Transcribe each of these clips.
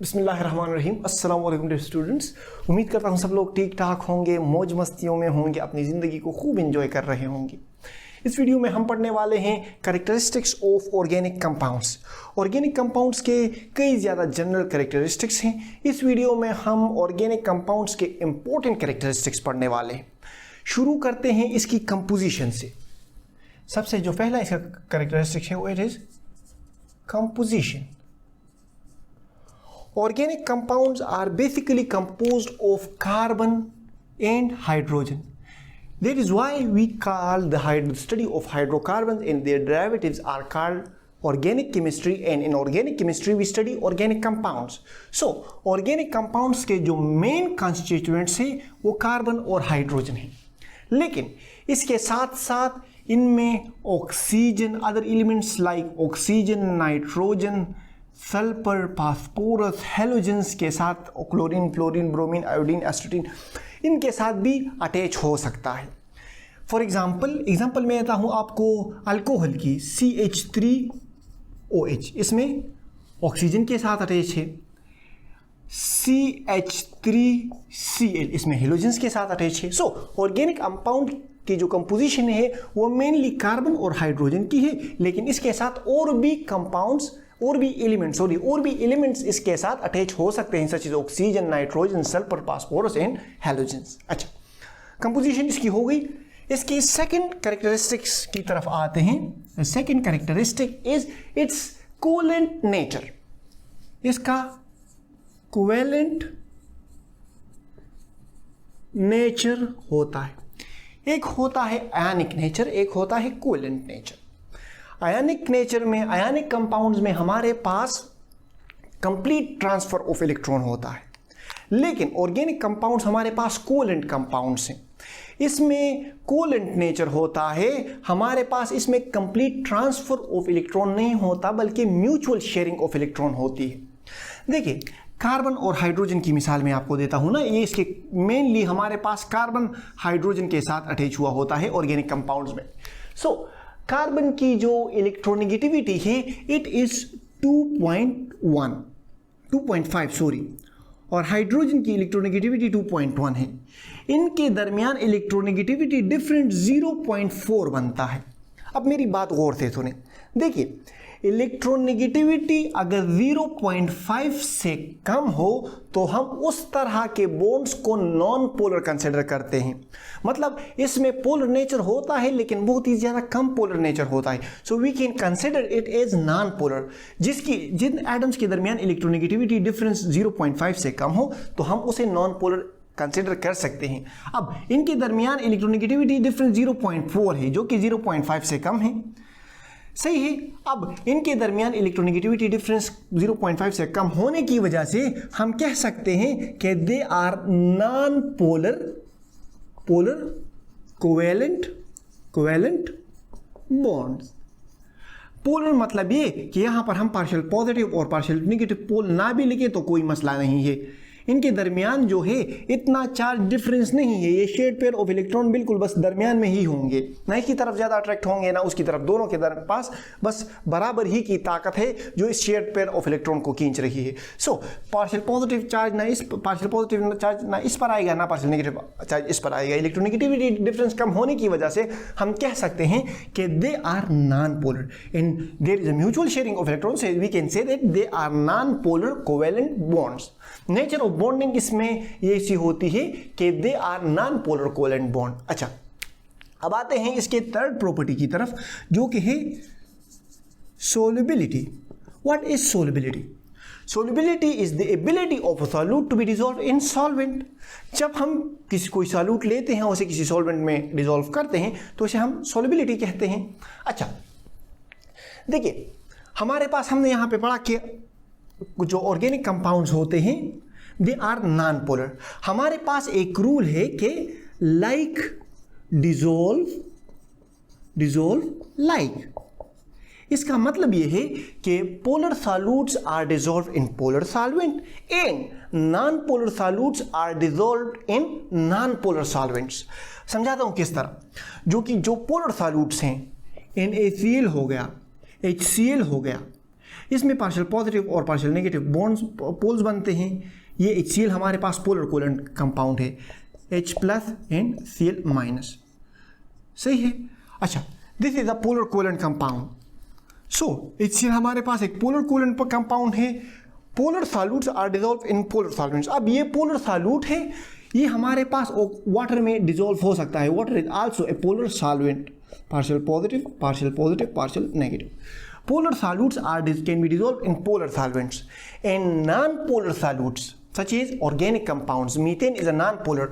बिस्मिल्लाहिर्रहमानिर्रहीम। अस्सलाम वालेकुम डियर स्टूडेंट्स। उम्मीद करता हूँ सब लोग ठीक ठाक होंगे, मौज मस्तियों में होंगे, अपनी ज़िंदगी को खूब एंजॉय कर रहे होंगे। इस वीडियो में हम पढ़ने वाले हैं characteristics of organic compounds. Organic compounds के कई ज़्यादा जनरल कैरेक्टरिस्टिक्स हैं। इस वीडियो में हम ऑर्गेनिक कंपाउंड्स के इंपॉर्टेंट कैरेक्टरिस्टिक्स पढ़ने वाले हैं। शुरू करते हैं इसकी कंपोजिशन से। सबसे जो पहला इसका कैरेक्टरिस्टिक्स है वो it is composition. Organic compounds are basically composed of carbon and hydrogen. That is why we call the study of hydrocarbons and their derivatives are called organic chemistry, and in organic chemistry we study organic compounds. So organic compounds के जो main constituents हैं वो carbon और hydrogen हैं, लेकिन इसके साथ साथ इनमें oxygen, other elements like oxygen, nitrogen, sulphur, phosphorus, halogens के साथ क्लोरीन, फ्लोरीन, ब्रोमीन, आयोडीन, एस्टेटिन, इनके साथ भी अटैच हो सकता है। फॉर एग्जाम्पल मैं देता हूँ आपको अल्कोहल की CH3OH, इसमें ऑक्सीजन के साथ अटैच है। CH3Cl, इसमें हैलोजेंस के साथ अटैच है। सो ऑर्गेनिक कंपाउंड की जो कंपोजिशन है वो मेनली कार्बन और हाइड्रोजन की है, लेकिन इसके साथ और भी एलिमेंट्स इसके साथ अटैच हो सकते हैं, such is oxygen, nitrogen, sulphur, phosphorus and halogens. अच्छा, कंपोजिशन इसकी हो गई। इसकी सेकंड कैरेक्टरिस्टिक्स की तरफ आते हैं। Second characteristic is it's covalent nature. इसका कोवेलेंट नेचर होता है। एक होता है आयनिक नेचर, एक होता है कोवेलेंट नेचर। आयनिक नेचर में, आयनिक कंपाउंड्स में हमारे पास कंप्लीट ट्रांसफर ऑफ इलेक्ट्रॉन होता है, लेकिन ऑर्गेनिक कंपाउंड्स हमारे पास कोवेलेंट कंपाउंड्स हैं। इसमें कोवेलेंट नेचर होता है हमारे पास, इसमें कंप्लीट ट्रांसफर ऑफ इलेक्ट्रॉन नहीं होता बल्कि म्यूचुअल शेयरिंग ऑफ इलेक्ट्रॉन होती है। देखिए, कार्बन और हाइड्रोजन की मिसाल मैं आपको देता हूं ना, ये इसके मेनली हमारे पास कार्बन हाइड्रोजन के साथ अटैच हुआ होता है ऑर्गेनिक कंपाउंड्स में। सो कार्बन की जो इलेक्ट्रोनेगेटिविटी है इट इज 2.5 सॉरी, और हाइड्रोजन की इलेक्ट्रोनेगेटिविटी 2.1 है। इनके दरमियान इलेक्ट्रोनेगेटिविटी डिफरेंट 0.4 बनता है। अब मेरी बात गौर से सुने। देखिए, इलेक्ट्रोनेगेटिविटी अगर 0.5 से कम हो तो हम उस तरह के बॉन्ड्स को नॉन पोलर कंसिडर करते हैं। मतलब इसमें पोलर नेचर होता है लेकिन बहुत ही ज़्यादा कम पोलर नेचर होता है। So we can consider it as non polar. जिन एटम्स के दरमियान इलेक्ट्रोनेगेटिविटी डिफरेंस 0.5 से कम हो तो हम उसे नॉन पोलर कंसिडर कर सकते हैं। अब इनके दरमियान इलेक्ट्रोनेगेटिविटी डिफरेंस 0.4 है, जो कि 0.5 से कम है। सही है। अब इनके दरमियान इलेक्ट्रोनेगेटिविटी डिफरेंस 0.5 से कम होने की वजह से हम कह सकते हैं कि they are non polar covalent bonds. Polar मतलब ये कि यहां पर हम पार्शियल पॉजिटिव और पार्शियल नेगेटिव पोल ना भी लिखे तो कोई मसला नहीं है। इनके दरमियान जो है इतना चार्ज डिफरेंस नहीं है। ये शेड पेयर ऑफ इलेक्ट्रॉन बिल्कुल बस दरमियान में ही होंगे, ना इसकी तरफ ज़्यादा अट्रैक्ट होंगे ना उसकी तरफ। दोनों के पास बस बराबर ही की ताकत है जो इस शेड पेयर ऑफ इलेक्ट्रॉन को खींच रही है। सो पार्शियल पॉजिटिव चार्ज ना इस पर आएगा, ना पार्शियल नेगेटिव चार्ज इस पर आएगा। इलेक्ट्रोनेगेटिविटी डिफरेंस कम होने की वजह से हम कह सकते हैं कि they are non polar and there is a mutual sharing of electron, so we can say that they are non polar covalent bonds. Nature of bonding इसमें ये सी होती है कि they are non polar covalent bond. अच्छा, अब आते हैं इसके थर्ड प्रॉपर्टी की तरफ, जो कि है solubility. What is solubility? Solubility is the ability of a solute to be dissolve in solvent. जब हम कोई सॉल्यूट लेते हैं, उसे किसी सॉल्वेंट में डिसॉल्व करते हैं तो उसे हम सोल्युबिलिटी कहते हैं। अच्छा, देखिए, हमारे पास हमने यहां पे पढ़ा कि जो ऑर्गेनिक कंपाउंड्स होते हैं दे आर नॉन पोलर। हमारे पास एक रूल है कि लाइक डिसॉल्व लाइक। इसका मतलब यह है कि polar solutes are dissolved in polar solvent and non polar solutes are dissolved in non polar solvents. समझाता हूं किस तरह। जो पोलर सॉल्यूट्स हैं, NaCl हो गया, HCl हो गया, इसमें पार्शियल पॉजिटिव और पार्शियल नेगेटिव बॉन्ड्स पोल्स बनते हैं। ये HCl हमारे पास पोलर कोवेलेंट कंपाउंड है, H plus and Cl minus, सही है। अच्छा, this is a polar covalent compound. So HCl हमारे पास एक पोलर कोवेलेंट कंपाउंड है। Polar solutes are dissolve in polar solvents. अब ये पोलर सॉल्यूट है, ये हमारे पास वाटर में डिजोल्व हो सकता है। Water is also a polar solvent, partial positive, partial negative. Polar solutes can be dissolved in polar solvents, and non-polar solutes such as organic compounds. Methane is a non-polar.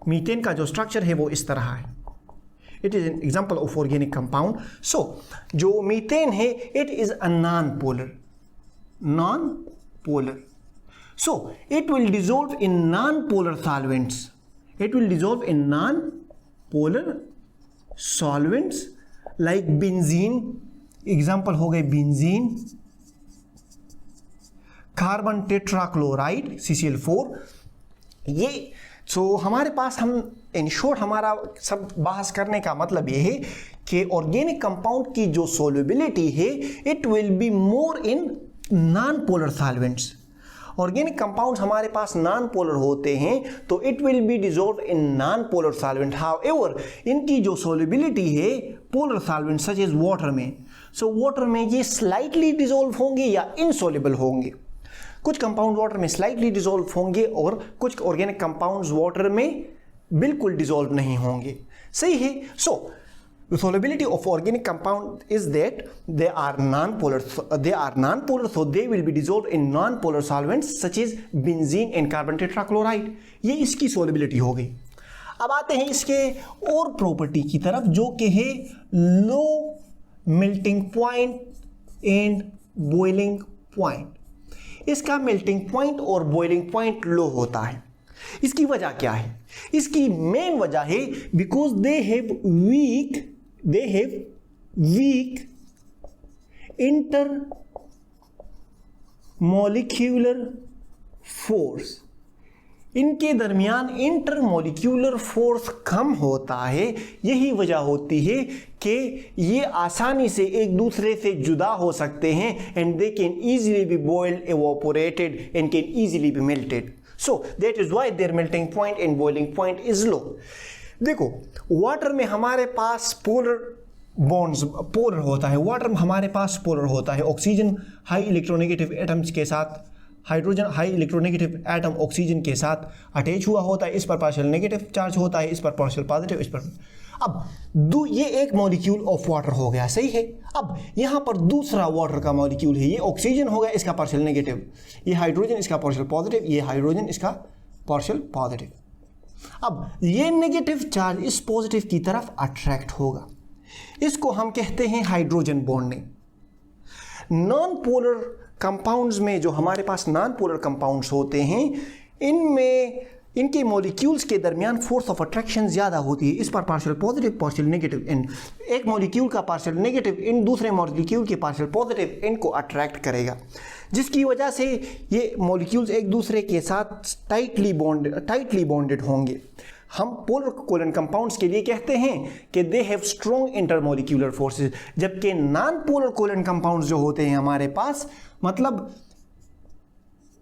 Methane का जो structure है वो इस तरह है। It is an example of organic compound. So जो methane है it is a non-polar. So it will dissolve in non-polar solvents. It will dissolve in non-polar solvents like benzene. Example हो गए बेंजीन, कार्बन टेट्राक्लोराइड CCl4। ये हमारे पास हम in short हमारा सब बहस करने का मतलब ये है कि ऑर्गेनिक कंपाउंड की जो सोल्युबिलिटी है it will be more in non polar solvents. Organic compounds हमारे पास नॉन पोलर होते हैं तो it will be dissolve in non polar solvent. However इनकी जो सोल्युबिलिटी है polar solvent such as water में, सो वाटर में ये स्लाइटली डिजोल्व होंगे या इनसोल्युबल होंगे। कुछ कंपाउंड वाटर में स्लाइटली डिजोल्व होंगे और कुछ ऑर्गेनिक कंपाउंड्स वाटर में बिल्कुल डिजोल्व नहीं होंगे, सही है। सो the solubility of organic compound is that they are non-polar, so they will be dissolved in non-polar solvents such as benzene and carbon tetrachloride। ये इसकी solubility हो गई। अब आते हैं इसके और प्रॉपर्टी की तरफ जो कि है लो melting point and boiling point. इसका मेल्टिंग पॉइंट और बॉइलिंग पॉइंट लो होता है। इसकी वजह क्या है? इसकी मेन वजह है because they have week intermolecular force. इनके दरमियान इंटरमोलिक्यूलर फोर्स कम होता है। यही वजह होती है कि ये आसानी से एक दूसरे से जुदा हो सकते हैं and they can easily be boiled, evaporated and can easily be melted. So that is why their melting point and boiling point is low. देखो वाटर में हमारे पास पोलर बॉन्ड्स पोलर होता है, वाटर में हमारे पास पोलर होता है। ऑक्सीजन हाई इलेक्ट्रोनेगेटिव एटम्स के साथ, hydrogen high electronegative atom oxygen के साथ अटैच हुआ होता है। इस पर पार्शियल नेगेटिव चार्ज होता है, इस पर पार्शियल पॉजिटिव, इस पर। अब ये एक मॉलिक्यूल ऑफ वाटर हो गया, सही है। अब यहाँ पर दूसरा वाटर का मॉलिक्यूल है, ये ऑक्सीजन हो गया, इसका पार्शियल नेगेटिव, ये हाइड्रोजन इसका पार्शियल पॉजिटिव, ये हाइड्रोजन इसका पार्शियल पॉजिटिव। अब ये नेगेटिव चार्ज इस पॉजिटिव की तरफ अट्रैक्ट होगा, इसको हम कहते हैं hydrogen bonding. Non polar compounds में जो हमारे पास नॉन पोलर कंपाउंड्स होते हैं इनमें इनके मॉलिक्यूल्स के दरमियान फोर्स ऑफ अट्रैक्शन ज़्यादा होती है। इस पर partial positive partial negative and एक मॉलिक्यूल का पार्शियल नेगेटिव इन दूसरे मॉलिक्यूल के पार्शियल पॉजिटिव इनको अट्रैक्ट करेगा, जिसकी वजह से ये मॉलिक्यूल्स एक दूसरे के साथ टाइटली बॉन्डेड होंगे। हम पोलर कोवेलेंट कंपाउंड्स के लिए कहते हैं कि they have strong intermolecular forces, जबकि नॉन पोलर कोवेलेंट कंपाउंड्स जो होते हैं हमारे पास, मतलब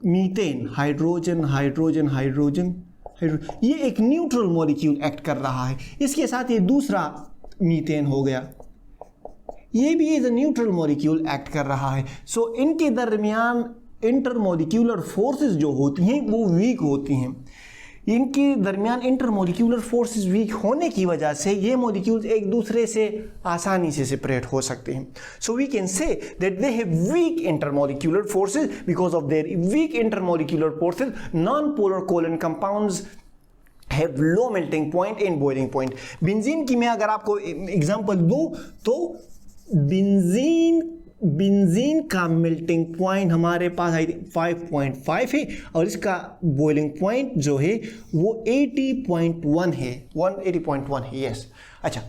मीथेन हाइड्रोजन हाइड्रोजन हाइड्रोजन ये एक न्यूट्रल मॉलिक्यूल एक्ट कर रहा है, इसके साथ ये दूसरा मीथेन हो गया, ये भी as a neutral molecule act कर रहा है। सो इनके दरमियान इंटरमॉलिक्यूलर फोर्सेस जो होती हैं वो वीक होती हैं। इनके दरमियान इंटरमॉलिक्यूलर फोर्सेस वीक होने की वजह से ये मॉलिक्यूल्स एक दूसरे से आसानी से सेपरेट हो सकते हैं। So we can say that they have weak intermolecular forces. Because of their weak intermolecular forces non polar covalent compounds have low melting point and boiling point. Benzene की मैं अगर आपको एग्जांपल दूं तो बेंजीन का मेल्टिंग पॉइंट हमारे पास 5.5 है और इसका बॉइलिंग पॉइंट जो है वो 80.1 है, 180.1 है। यस, अच्छा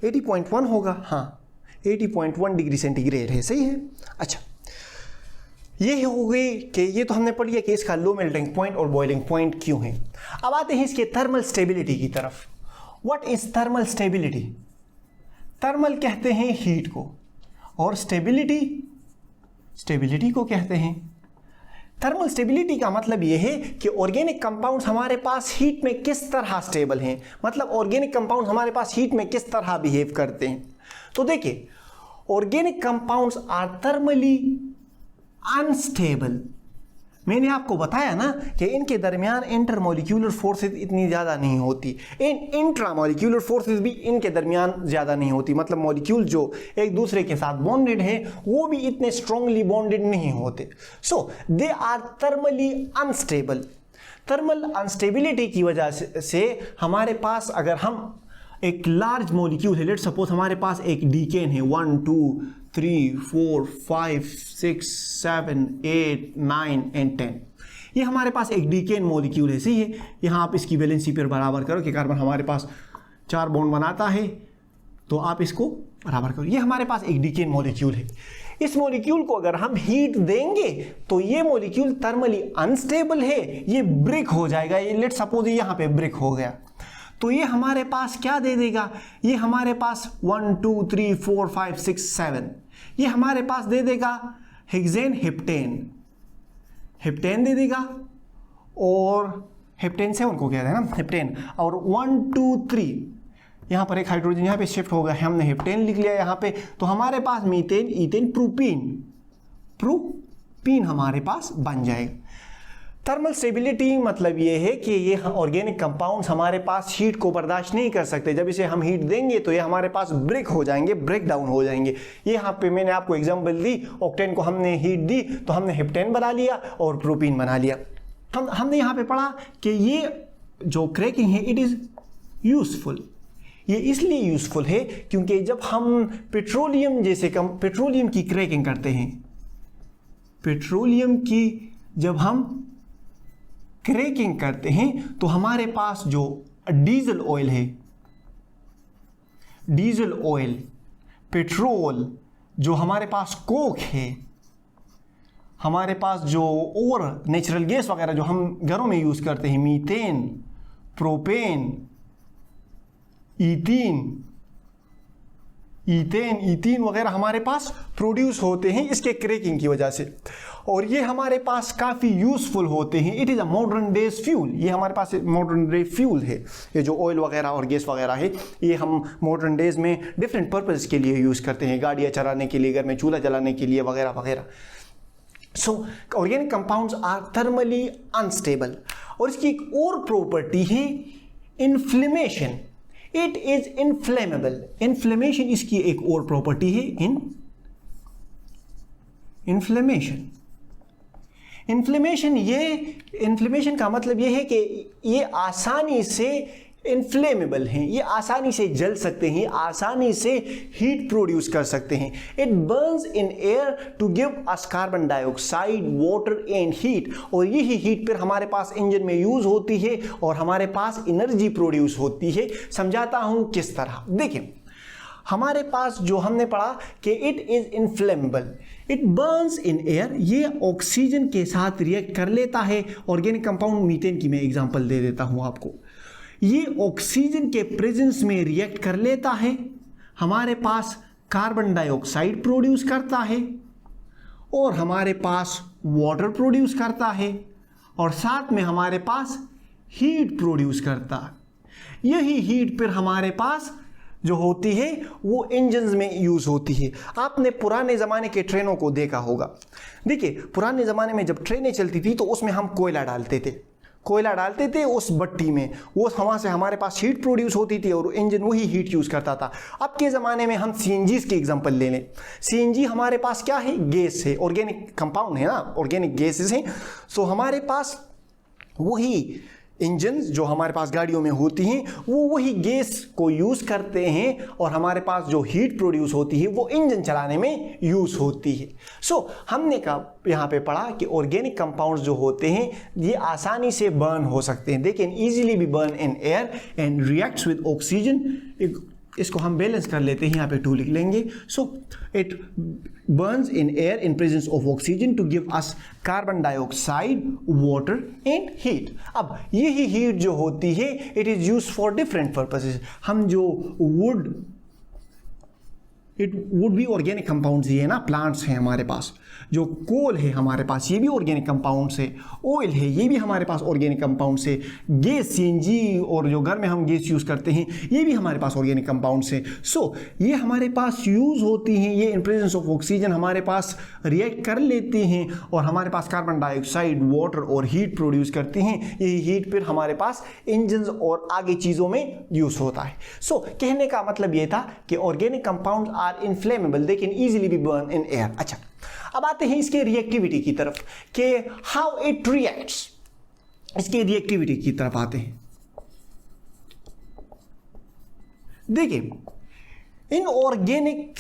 80.1 होगा, हाँ 80.1 डिग्री सेंटीग्रेड है, सही है। अच्छा ये हो गई कि ये तो हमने पढ़ लिया कि इसका लो मेल्टिंग पॉइंट और बॉइलिंग पॉइंट क्यों है। अब आते हैं इसके थर्मल स्टेबिलिटी की तरफ। What is thermal stability? Thermal कहते हैं हीट को और स्टेबिलिटी को कहते हैं। थर्मल स्टेबिलिटी का मतलब यह है कि ऑर्गेनिक कंपाउंड्स हमारे पास हीट में किस तरह स्टेबल हैं, मतलब ऑर्गेनिक कंपाउंड्स हमारे पास हीट में किस तरह बिहेव करते हैं। तो देखिए, organic compounds are thermally unstable. मैंने आपको बताया ना कि इनके दरमियान इंटरमोलिक्यूलर फोर्सेस इतनी ज़्यादा नहीं होती, इंट्रामोलिक्यूलर फोर्सेस भी इनके दरमियान ज़्यादा नहीं होती, मतलब मॉलिक्यूल जो एक दूसरे के साथ बॉन्डेड है वो भी इतने स्ट्रांगली बॉन्डेड नहीं होते। So they are thermally unstable. Thermal unstability की वजह से हमारे पास, अगर हम एक लार्ज मॉलिक्यूल है, लेट्स सपोज हमारे पास एक डीकेन है 1 2 3 4 5 6 7 8 9 एंड 10, ये हमारे पास एक डीकेन मॉलिक्यूल है, सही है। यहाँ आप इसकी वैलेंसी पेयर बराबर करो कि कार्बन हमारे पास 4 बॉन्ड बनाता है, तो आप इसको बराबर करो। ये हमारे पास एक डीकेन मॉलिक्यूल है। इस मॉलिक्यूल को अगर हम हीट देंगे तो ये मॉलिक्यूल थर्मली अनस्टेबल है, ये ब्रेक हो जाएगा। ये लेट्स सपोज यहाँ पे ब्रेक हो गया, तो ये हमारे पास क्या दे देगा, ये हमारे पास 1 2 3 4 5 6 7, ये हमारे पास दे देगा हेक्सेन हेप्टेन दे देगा, और हेप्टेन 7 को कहते हैं ना हेप्टेन, और 1 2 3 यहाँ पर एक हाइड्रोजन यहाँ पे शिफ्ट होगा, हमने हेप्टेन लिख लिया यहाँ पे, तो हमारे पास मीथेन ईथेन प्रोपीन हमारे पास बन जाएगा। थर्मल स्टेबिलिटी मतलब ये है कि ये ऑर्गेनिक कंपाउंड्स हमारे पास हीट को बर्दाश्त नहीं कर सकते। जब इसे हम हीट देंगे तो ये हमारे पास ब्रेक हो जाएंगे, ब्रेक डाउन हो जाएंगे। ये यहाँ पे मैंने आपको एग्जांपल दी, ऑक्टेन को हमने हीट दी तो हमने हेप्टेन बना लिया और प्रोपीन बना लिया। हमने यहाँ पे पढ़ा कि ये जो क्रैकिंग है इट इज़ यूजफुल। ये इसलिए यूजफुल है क्योंकि जब हम पेट्रोलियम की क्रैकिंग करते हैं, पेट्रोलियम की जब हम क्रैकिंग करते हैं तो हमारे पास जो डीजल ऑयल है, डीजल ऑयल, पेट्रोल, जो हमारे पास कोक है, हमारे पास जो और नेचुरल गैस वगैरह जो हम घरों में यूज़ करते हैं, मीथेन, प्रोपेन, ईथेन वगैरह हमारे पास प्रोड्यूस होते हैं इसके क्रैकिंग की वजह से, और ये हमारे पास काफ़ी यूज़फुल होते हैं। It is a modern days fuel. ये हमारे पास मॉडर्न डे फ्यूल है। ये जो ऑयल वगैरह और गैस वगैरह है ये हम मॉडर्न डेज में डिफरेंट पर्पज़ के लिए यूज़ करते हैं, गाड़ियाँ चलाने के लिए, घर में चूल्हा जलाने के लिए वगैरह वगैरह। So organic compounds are thermally unstable. और इसकी एक और प्रॉपर्टी है inflammation. It is inflammable. Inflammation इसकी एक और प्रॉपर्टी है, इन्फ्लेमेशन का मतलब ये है कि ये आसानी से इन्फ्लेमेबल हैं, ये आसानी से जल सकते हैं, आसानी से हीट प्रोड्यूस कर सकते हैं। It burns in air to give us carbon dioxide, water and heat. और यही हीट फिर हमारे पास इंजन में यूज होती है और हमारे पास एनर्जी प्रोड्यूस होती है। समझाता हूं किस तरह। देखिए, हमारे पास जो हमने पढ़ा कि it is inflammable, it burns in air, ये ऑक्सीजन के साथ रिएक्ट कर लेता है। ऑर्गेनिक कंपाउंड मीथेन की मैं एग्जांपल दे देता हूं आपको। ये ऑक्सीजन के प्रेजेंस में रिएक्ट कर लेता है, हमारे पास कार्बन डाइऑक्साइड प्रोड्यूस करता है और हमारे पास वाटर प्रोड्यूस करता है और साथ में हमारे पास हीट प्रोड्यूस करता है। यही हीट फिर हमारे पास जो होती है वो इंजन्स में यूज़ होती है। आपने पुराने ज़माने के ट्रेनों को देखा होगा। देखिए, पुराने ज़माने में जब ट्रेनें चलती थी तो उसमें हम कोयला डालते थे उस भट्टी में, वो वहाँ से हमारे पास हीट प्रोड्यूस होती थी और इंजन वही हीट यूज़ करता था। अब के ज़माने में हम सीएनजी की एग्जांपल ले लें। सीएनजी हमारे पास क्या है? गैस है, ऑर्गेनिक कंपाउंड है ना, ऑर्गेनिक गैसेस हैं। सो हमारे पास वही इंजन जो हमारे पास गाड़ियों में होती हैं वो वही गैस को यूज़ करते हैं और हमारे पास जो हीट प्रोड्यूस होती है वो इंजन चलाने में यूज़ होती है। सो हमने कहा यहाँ पे पढ़ा कि ऑर्गेनिक कंपाउंड्स जो होते हैं ये आसानी से बर्न हो सकते हैं। They can easily B burn in air and reacts with oxygen. इसको हम बैलेंस कर लेते हैं, यहाँ पे 2 लिख लेंगे। So it burns in air in presence of oxygen to give us carbon dioxide, water and heat. अब यही हीट जो होती है it is use for different purposes. हम जो wood it would be organic compounds, ये है ना, प्लांट्स हैं हमारे पास, जो कोल है हमारे पास ये भी ऑर्गेनिक कंपाउंड्स है, ऑयल है ये भी हमारे पास ऑर्गेनिक कंपाउंड्स है, गैस सीएनजी और जो घर में हम गैस यूज़ करते हैं ये भी हमारे पास ऑर्गेनिक कंपाउंड्स है। सो ये हमारे पास यूज़ होती हैं, ये इन प्रेजेंस ऑफ ऑक्सीजन हमारे पास रिएक्ट कर लेते हैं और हमारे पास कार्बन डाइऑक्साइड, वाटर और हीट प्रोड्यूस करते हैं। यही हीट फिर हमारे पास इंजन्स और आगे चीज़ों में यूज़ होता है। सो कहने का मतलब ये था कि organic compounds are inflammable, they can easily be burn in air. अच्छा, अब आते हैं इसके रिएक्टिविटी की तरफ कि हाउ इट रिएक्ट्स, इसके रिएक्टिविटी की तरफ आते हैं। देखिए इनऑर्गेनिक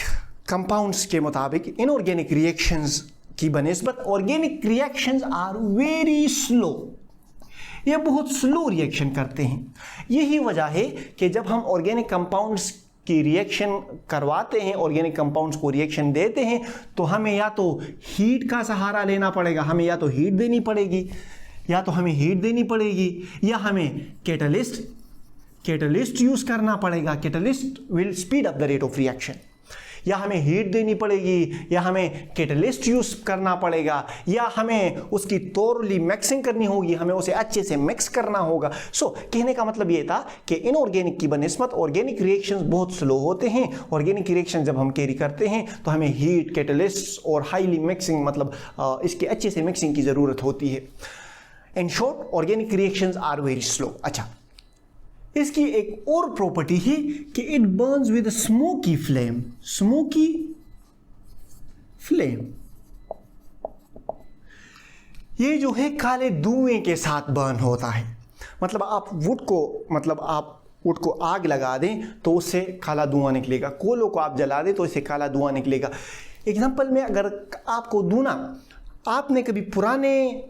कंपाउंड्स के मुताबिक इनऑर्गेनिक रिएक्शंस की बनिस्बत organic reactions are very slow, ये बहुत स्लो रिएक्शन करते हैं। यही वजह है कि जब हम ऑर्गेनिक कंपाउंड्स की रिएक्शन करवाते हैं, ऑर्गेनिक कंपाउंड्स को रिएक्शन देते हैं, तो हमें या तो हीट का सहारा लेना पड़ेगा, हमें या तो हीट देनी पड़ेगी, या हमें कैटलिस्ट यूज़ करना पड़ेगा। Catalyst will speed up the rate of reaction. या हमें हीट देनी पड़ेगी, या हमें कैटलिस्ट यूज़ करना पड़ेगा, या हमें उसकी थोरली मिक्सिंग करनी होगी, हमें उसे अच्छे से मिक्स करना होगा। सो कहने का मतलब ये था कि इनऑर्गेनिक की बनिस्बत ऑर्गेनिक रिएक्शंस बहुत स्लो होते हैं। ऑर्गेनिक रिएक्शन जब हम कैरी करते हैं तो हमें हीट, कैटलिस्ट और हाईली मिक्सिंग, मतलब इसके अच्छे से मिक्सिंग की ज़रूरत होती है। In short organic reactions are very slow. अच्छा, इसकी एक और प्रॉपर्टी है कि it burns with smoky flame. Smoky flame ये जो है काले धुएं के साथ बर्न होता है। मतलब आप वुड को आग लगा दें तो उससे काला धुआं निकलेगा, कोलों को आप जला दें तो इससे काला धुआं निकलेगा। एग्जांपल में अगर आपको दूं ना, आपने कभी पुराने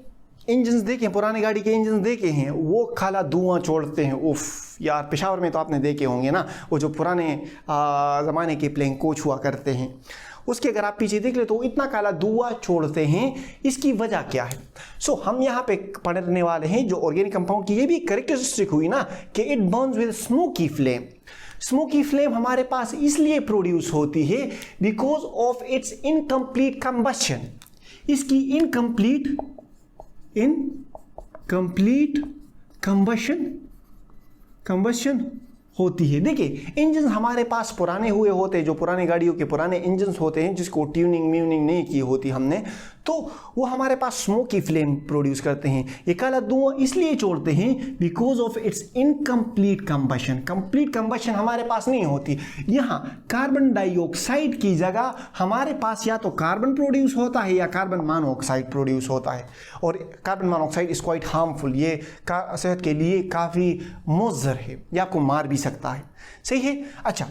इंजन्स देखे, पुराने गाड़ी के इंजन्स देखे हैं, वो काला धुआं छोड़ते हैं। उफ यार, पेशावर में तो आपने देखे होंगे ना, वो जो पुराने ज़माने के प्लेन कोच हुआ करते हैं, उसके अगर आप पीछे देख ले तो इतना काला धुआं छोड़ते हैं। इसकी वजह क्या है? सो हम यहाँ पे पढ़ने वाले हैं जो ऑर्गेनिक कंपाउंड की ये भी कैरेक्टरिस्टिक हुई ना कि it burns with smoky flame. Smoky flame हमारे पास इसलिए प्रोड्यूस होती है because of its incomplete combustion. इसकी इनकम्प्लीट कंबशन होती है। देखिए इंजन हमारे पास पुराने हुए होते हैं, जो पुराने गाड़ियों के पुराने इंजन्स होते हैं जिसको ट्यूनिंग म्यूनिंग नहीं की होती हमने, तो वो हमारे पास स्मोकी फ्लेम प्रोड्यूस करते हैं। ये काला धुआं इसलिए छोड़ते हैं because of its incomplete combustion. Complete combustion हमारे पास नहीं होती। यहाँ कार्बन डाइऑक्साइड की जगह हमारे पास या तो कार्बन प्रोड्यूस होता है या कार्बन मोनोऑक्साइड प्रोड्यूस होता है, और carbon monoxide is quite harmful. ये सेहत के लिए काफ़ी मुज़र है, ये आपको मार भी सकता है। सही है। अच्छा,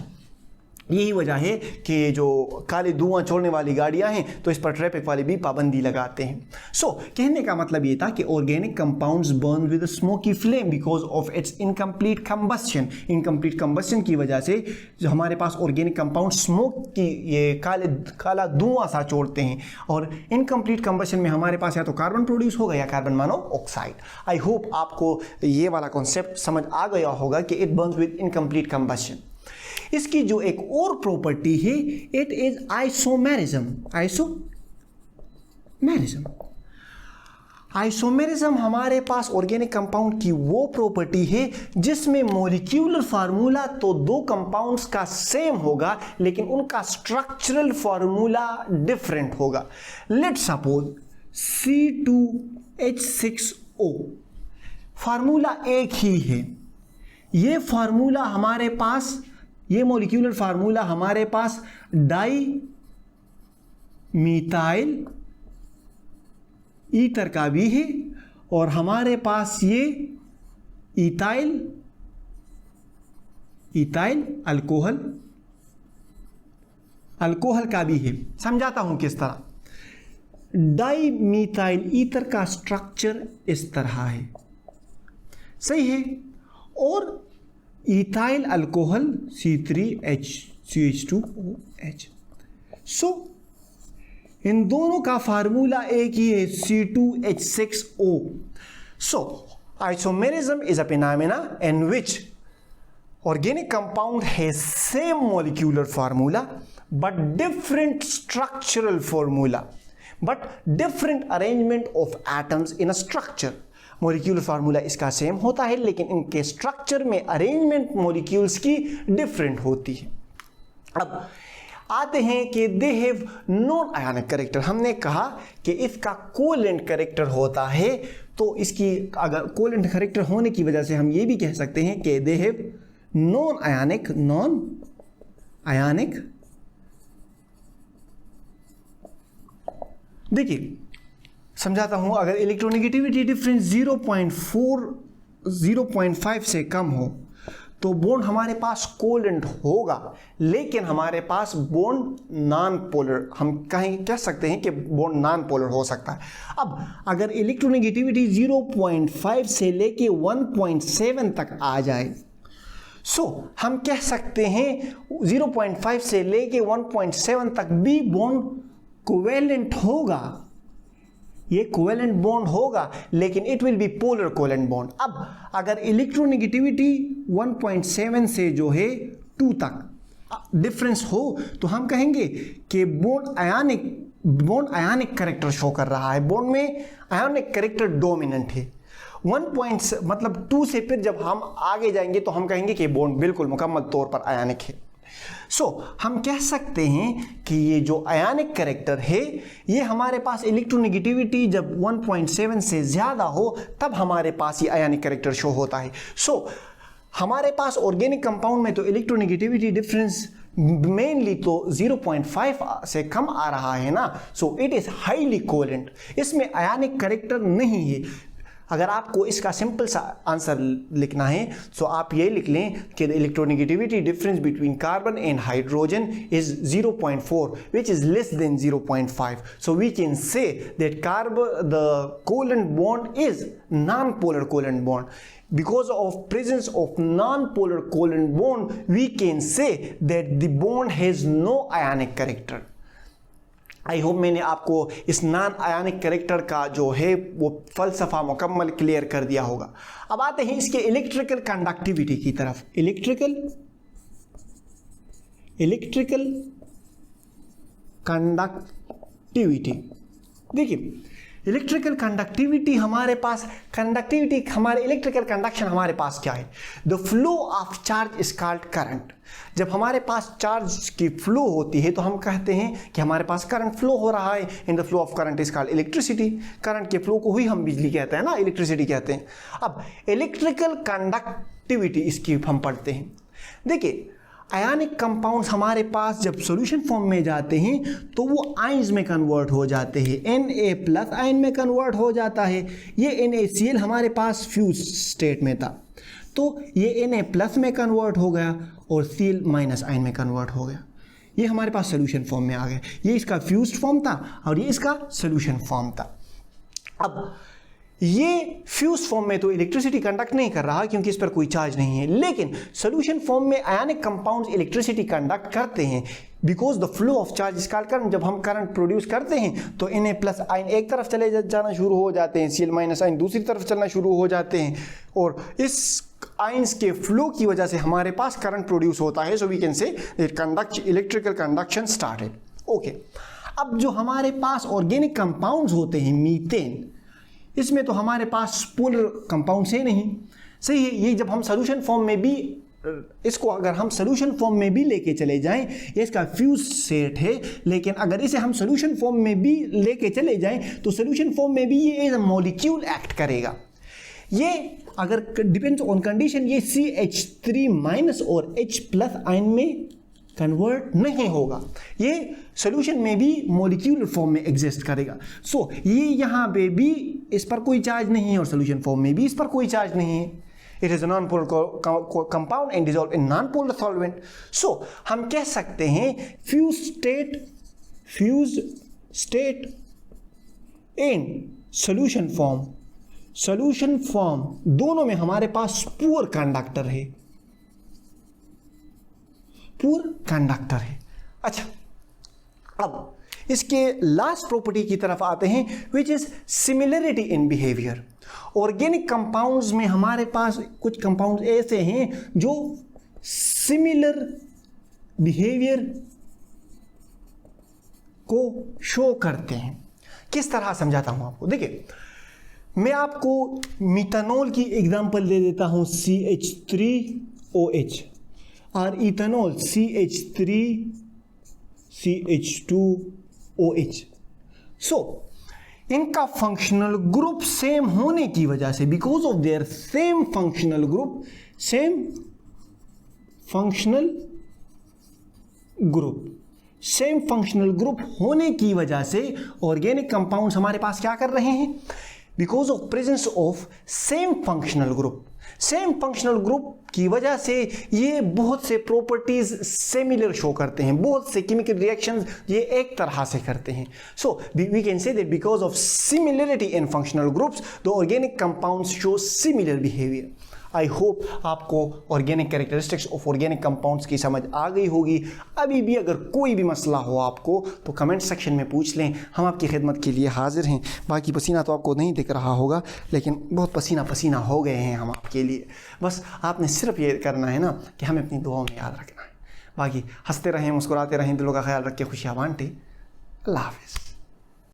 यही वजह है कि जो काले धुआं छोड़ने वाली गाड़ियां हैं तो इस पर ट्रैफिक वाले भी पाबंदी लगाते हैं। सो कहने का मतलब ये था कि organic compounds burn with smoky flame because of its incomplete combustion. Incomplete combustion की वजह से जो हमारे पास ऑर्गेनिक कंपाउंड स्मोक की ये काला धुआं सा छोड़ते हैं, और इनकम्प्लीट कंबशन में हमारे पास या तो कार्बन प्रोड्यूस होगा या कार्बन मोनोऑक्साइड। आई होप आपको ये वाला कॉन्सेप्ट समझ आ गया होगा कि it burns with incomplete combustion. इसकी जो एक और प्रॉपर्टी है, इट इज आइसोमेरिज्म। आइसोमेरिज्म हमारे पास ऑर्गेनिक कंपाउंड की वो प्रॉपर्टी है जिसमें मॉलिक्यूलर फार्मूला तो दो कंपाउंड्स का सेम होगा लेकिन उनका स्ट्रक्चरल फार्मूला डिफरेंट होगा। लेट्स सपोज C2H6O फार्मूला एक ही है। ये फार्मूला हमारे पास, ये मॉलिक्यूलर फार्मूला हमारे पास डाई मीथाइल ईथर का भी है, और हमारे पास ये इथाइल अल्कोहल का भी है। समझाता हूं किस तरह। डाई मीथाइल ईथर का स्ट्रक्चर इस तरह है, सही है, और इथाइल अल्कोहल C3H2OH। सो इन दोनों का फार्मूला एक ही है, C2H6O। So isomerism is a phenomena in which organic compound has same molecular formula but different structural formula, but different arrangement of atoms in a structure. Molecule formula इसका same होता है लेकिन इनके structure में arrangement molecules की different होती है। अब आते हैं कि they have non ionic character. हमने कहा कि इसका कोवेलेंट कैरेक्टर होता है, तो इसकी अगर कोवेलेंट कैरेक्टर होने की वजह से हम ये भी कह सकते हैं कि दे हैव नॉन आयनिक। देखिए समझाता हूं, अगर इलेक्ट्रोनेगेटिविटी डिफरेंस 0.5 से कम हो तो बॉन्ड हमारे पास कोवेलेंट होगा, लेकिन हमारे पास बॉन्ड नॉन पोलर, हम कह सकते हैं कि बॉन्ड नॉन पोलर हो सकता है। अब अगर इलेक्ट्रोनेगेटिविटी 0.5 से लेके 1.7 तक आ जाए, हम कह सकते हैं 0.5 से लेके 1.7 तक भी बॉन्ड कोवेलेंट होगा, ये कोवेलेंट बॉन्ड होगा, लेकिन it will B polar covalent bond. अब अगर इलेक्ट्रोनेगेटिविटी 1.7 से जो है 2 तक डिफरेंस हो तो हम कहेंगे कि बॉन्ड आयनिक कैरेक्टर शो कर रहा है, बॉन्ड में आयनिक कैरेक्टर डोमिनेंट है। 2 से फिर जब हम आगे जाएंगे तो हम कहेंगे कि बॉन्ड बिल्कुल मुकम्मल तौर पर आयनिक है। हम कह सकते हैं कि ये जो आयनिक कैरेक्टर है ये हमारे पास इलेक्ट्रोनेगेटिविटी जब 1.7 से ज़्यादा हो तब हमारे पास ये आयनिक कैरेक्टर शो होता है। हमारे पास ऑर्गेनिक कंपाउंड में तो इलेक्ट्रोनेगेटिविटी डिफरेंस मेनली तो 0.5 से कम आ रहा है ना, इट इज़ हाईली कोवेलेंट, इसमें आयनिक कैरेक्टर नहीं है। अगर आपको इसका सिंपल सा आंसर लिखना है तो आप ये लिख लें कि the electronegativity difference between carbon and hydrogen is 0.4 which is less than 0.5, so we can say that the covalent bond is non polar covalent bond. Because of presence of non-polar covalent bond, we can say that the bond has no ionic character. I hope मैंने आपको इस non ionic character का जो है वो फलसफा मुकम्मल clear कर दिया होगा। अब आते हैं इसके इलेक्ट्रिकल कंडक्टिविटी की तरफ। इलेक्ट्रिकल कंडक्टिविटी, देखिए इलेक्ट्रिकल कंडक्टिविटी हमारे पास हमारे इलेक्ट्रिकल कंडक्शन हमारे पास क्या है? The flow of charge is called current. जब हमारे पास चार्ज की फ्लो होती है तो हम कहते हैं कि हमारे पास करंट फ्लो हो रहा है, in the flow of current is called electricity. Current के फ्लो को ही हम बिजली कहते हैं ना, इलेक्ट्रिसिटी कहते हैं। अब इलेक्ट्रिकल कंडक्टिविटी इसकी हम पढ़ते हैं। देखिए आयनिक कंपाउंड्स हमारे पास जब सॉल्यूशन फॉर्म में जाते हैं तो वो आयंस में कन्वर्ट हो जाते हैं, Na+ आयन में कन्वर्ट हो जाता है। ये NaCl हमारे पास फ्यूज स्टेट में था तो ये Na+ में कन्वर्ट हो गया और Cl- आयन में कन्वर्ट हो गया। ये हमारे पास सॉल्यूशन फॉर्म में आ गया। ये इसका फ्यूज्ड फॉर्म था और ये इसका सॉल्यूशन फॉर्म था। अब ये फ्यूज फॉर्म में तो इलेक्ट्रिसिटी कंडक्ट नहीं कर रहा क्योंकि इस पर कोई चार्ज नहीं है, लेकिन सॉल्यूशन फॉर्म में आयनिक कंपाउंड्स इलेक्ट्रिसिटी कंडक्ट करते हैं because the flow of charge is called current. जब हम करंट प्रोड्यूस करते हैं तो Na+ आयन एक तरफ चले जाना शुरू हो जाते हैं, Cl- आयन दूसरी तरफ चलना शुरू हो जाते हैं और इस आयंस के फ्लो की वजह से हमारे पास करंट प्रोड्यूस होता है। So we can say that electrical conduction started. Okay, अब जो हमारे पास ऑर्गेनिक कंपाउंड्स होते हैं, मीथेन, इसमें तो हमारे पास पोलर कंपाउंड्स है नहीं, सही है। ये जब हम सॉल्यूशन फॉर्म में भी इसको अगर हम सॉल्यूशन फॉर्म में भी लेके चले जाएं, ये इसका फ्यूज सेट है, लेकिन अगर इसे हम सॉल्यूशन फॉर्म में भी लेके चले जाएं तो सॉल्यूशन फॉर्म में भी ये एज अ मॉलिक्यूल एक्ट करेगा। ये अगर डिपेंड्स ऑन कंडीशन ये CH3- और H+ आयन में कन्वर्ट नहीं होगा, ये सॉल्यूशन में भी मॉलिक्यूलर फॉर्म में एग्जिस्ट करेगा। ये यहाँ पे भी इस पर कोई चार्ज नहीं है और सॉल्यूशन फॉर्म में भी इस पर कोई चार्ज नहीं है। It is a non polar compound and dissolve in non polar solvent. हम कह सकते हैं fuse state and solution form दोनों में हमारे पास पुअर कंडक्टर है। अच्छा, अब इसके लास्ट प्रॉपर्टी की तरफ आते हैं which is similarity in behaviour. Organic compounds में हमारे पास कुछ कंपाउंड्स ऐसे हैं जो सिमिलर बिहेवियर को शो करते हैं। किस तरह समझाता हूं आपको, देखिए मैं आपको मिथानॉल की एग्जांपल दे देता हूं CH3OH और इथेनॉल CH3CH2OH। सो इनका फंक्शनल ग्रुप सेम होने की वजह से, because of there same functional group, same functional group होने की वजह से ऑर्गेनिक कंपाउंड्स हमारे पास क्या कर रहे हैं, because of presence of same functional group की वजह से ये बहुत से प्रॉपर्टीज सिमिलर शो करते हैं, बहुत से केमिकल रिएक्शंस ये एक तरह से करते हैं। So we can say that because of similarity in functional groups the organic compounds show similar behaviour. I hope आपको organic characteristics of organic compounds की समझ आ गई होगी। अभी भी अगर कोई भी मसला हो आपको तो कमेंट सेक्शन में पूछ लें, हम आपकी खिदमत के लिए हाजिर हैं। बाकी पसीना तो आपको नहीं दिख रहा होगा, लेकिन बहुत पसीना हो गए हैं हम आपके लिए। बस आपने सिर्फ ये करना है ना कि हमें अपनी दुआओं में याद रखना है। बाकी हंसते रहें, मुस्कुराते रहें, दिलों का ख्याल रख के खुशियाँ बांटें। अल्लाह हाफ़िज़।